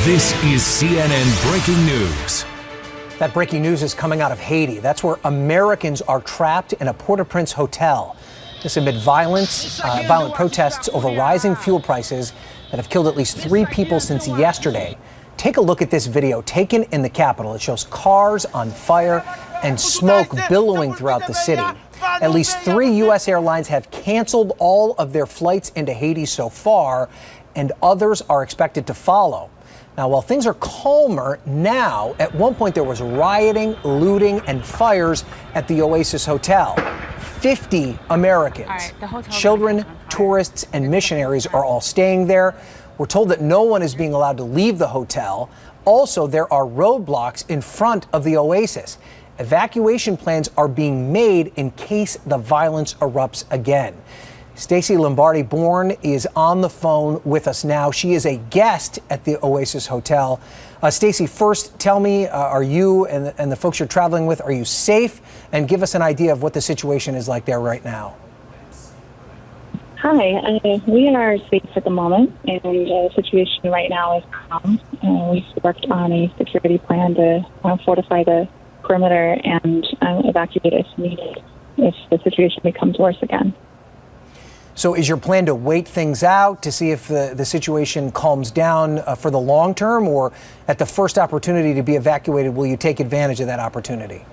This is CNN Breaking News. That breaking news is coming out of Haiti. That's where Americans are trapped in a Port-au-Prince hotel. This amid violent protests over rising fuel prices that have killed at least 3 people since yesterday. Take a look at this video taken in the capital. It shows cars on fire and smoke billowing throughout the city. At least 3 U.S. airlines have canceled all of their flights into Haiti so far, and others are expected to follow. Now, while things are calmer now, at one point there was rioting, looting, and fires at the Oasis Hotel. 50 Americans, children, tourists, and missionaries are all staying there. We're told that no one is being allowed to leave the hotel. Also, there are roadblocks in front of the Oasis. Evacuation plans are being made in case the violence erupts again. Stacey Lombardi-Bourne is on the phone with us now. She is a guest at the Oasis Hotel. Stacey, first tell me, are you and the folks you're traveling with, are you safe? And give us an idea of what the situation is like there right now. Hi, we are safe at the moment, and the situation right now is calm. We've worked on a security plan to fortify the perimeter and evacuate if needed, if the situation becomes worse again. So is your plan to wait things out to see if the situation calms down for the long term, or at the first opportunity to be evacuated, will you take advantage of that opportunity?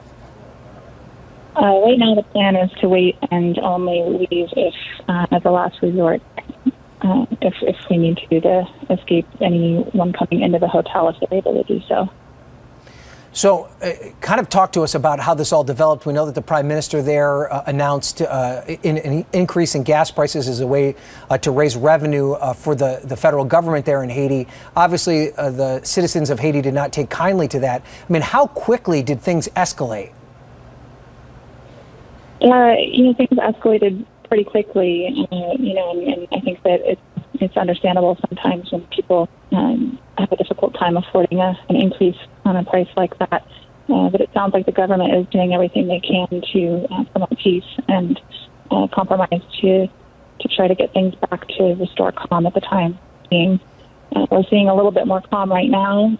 Right now the plan is to wait and only leave if, as a last resort, if we need to escape anyone coming into the hotel if they're able to do so. So kind of talk to us about how this all developed. We know that the prime minister there announced an increase in gas prices as a way to raise revenue for the federal government there in Haiti. Obviously, the citizens of Haiti did not take kindly to that. I mean, how quickly did things escalate? Things escalated pretty quickly, and I think that it's understandable sometimes when people have a difficult time affording an increase on a price like that. But it sounds like the government is doing everything they can to promote peace and compromise to try to get things back to restore calm at the time being. We're seeing a little bit more calm right now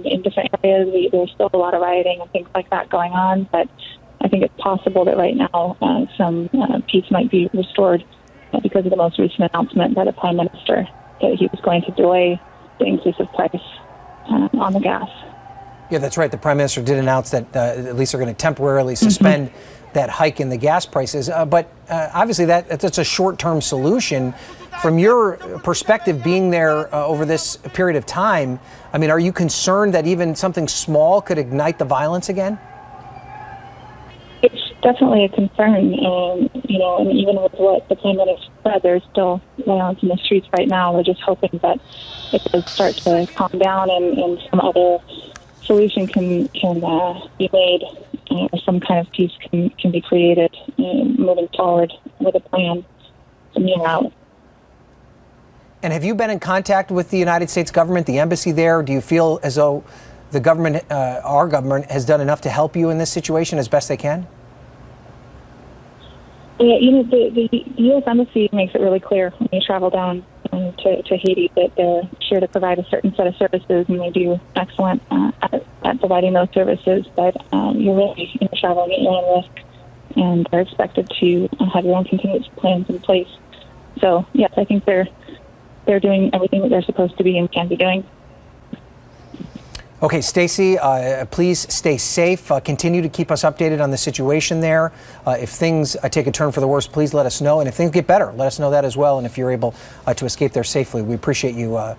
in different areas. There's still a lot of rioting and things like that going on, but I think it's possible that right now some peace might be restored because of the most recent announcement by the Prime Minister that he was going to delay the increase of price on the gas. Yeah, that's right. The Prime Minister did announce that at least they're going to temporarily suspend that hike in the gas prices. But obviously that's a short-term solution. From your perspective, being there over this period of time, I mean, are you concerned that even something small could ignite the violence again? It's definitely a concern, and even with what the Prime Minister said, there's still violence in the streets right now. We're just hoping that it does start to calm down and some other solution can be made, or some kind of peace can be created moving forward with a plan from here out. And have you been in contact with the United States government, the embassy there? Do you feel as though the government, our government, has done enough to help you in this situation as best they can? The U.S. Embassy makes it really clear when you travel down to Haiti that they're sure to provide a certain set of services, and they do excellent at providing those services. But you're really traveling at your own risk, and are expected to have your own contingency plans in place. So, yes, I think they're doing everything that they're supposed to be and can be doing. Okay, Stacey, please stay safe. Continue to keep us updated on the situation there. If things take a turn for the worse, please let us know. And if things get better, let us know that as well. And if you're able to escape there safely, we appreciate you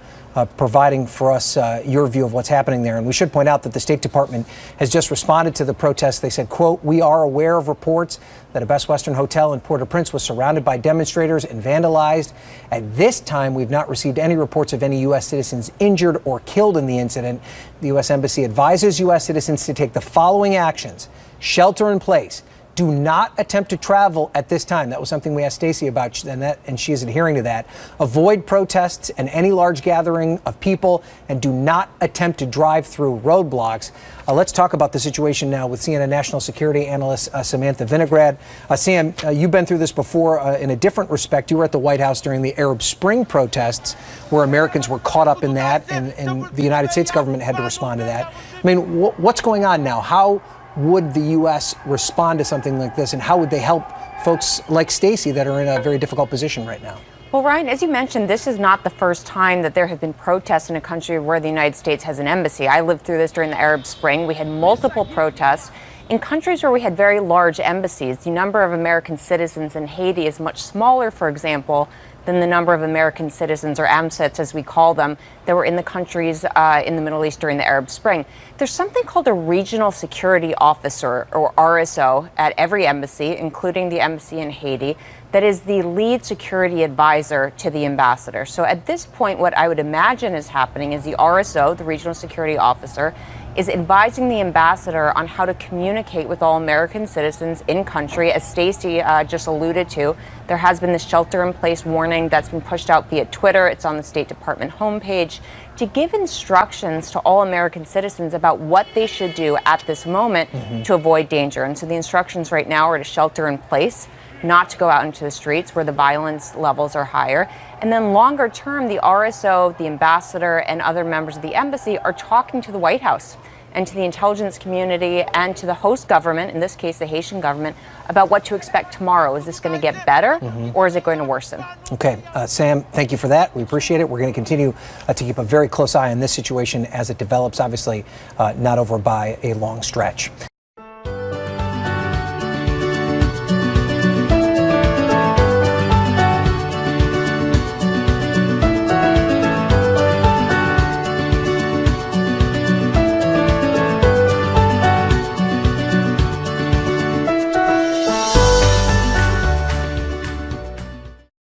providing for us your view of what's happening there. And we should point out that the State Department has just responded to the protests. They said, quote, "We are aware of reports that a Best Western hotel in Port-au-Prince was surrounded by demonstrators and vandalized. At this time, we've not received any reports of any U.S. citizens injured or killed in the incident. The U.S. Embassy advises U.S. citizens to take the following actions: shelter in place, do not attempt to travel at this time. That was something we asked Stacey about, and she is adhering to that. Avoid protests and any large gathering of people, and do not attempt to drive through roadblocks. Let's talk about the situation now with CNN national security analyst Samantha Vinograd. Sam, you've been through this before in a different respect. You were at the White House during the Arab Spring protests, where Americans were caught up in that, and the United States government had to respond to that. I mean, what's going on now? How would the U.S. respond to something like this, and how would they help folks like Stacey that are in a very difficult position right now? Well, Ryan, as you mentioned, this is not the first time that there have been protests in a country where the United States has an embassy. I lived through this during the Arab Spring. We had multiple protests in countries where we had very large embassies. The number of American citizens in Haiti is much smaller, for example, than the number of American citizens, or AMCITs as we call them, that were in the countries in the Middle East during the Arab Spring. There's something called a regional security officer, or RSO, at every embassy, including the embassy in Haiti, that is the lead security advisor to the ambassador. So at this point, what I would imagine is happening is the RSO, the regional security officer, is advising the ambassador on how to communicate with all American citizens in country. As Stacey just alluded to, there has been this shelter-in-place warning that's been pushed out via Twitter. It's on the State Department homepage to give instructions to all American citizens about what they should do at this moment to avoid danger. And so the instructions right now are to shelter in place, not to go out into the streets where the violence levels are higher. And then longer term, the RSO, the ambassador, and other members of the embassy are talking to the White House and to the intelligence community and to the host government, in this case the Haitian government, about what to expect tomorrow. Is this going to get better or is it going to worsen? Okay, Sam, thank you for that. We appreciate it. We're going to continue to keep a very close eye on this situation as it develops, obviously not over by a long stretch.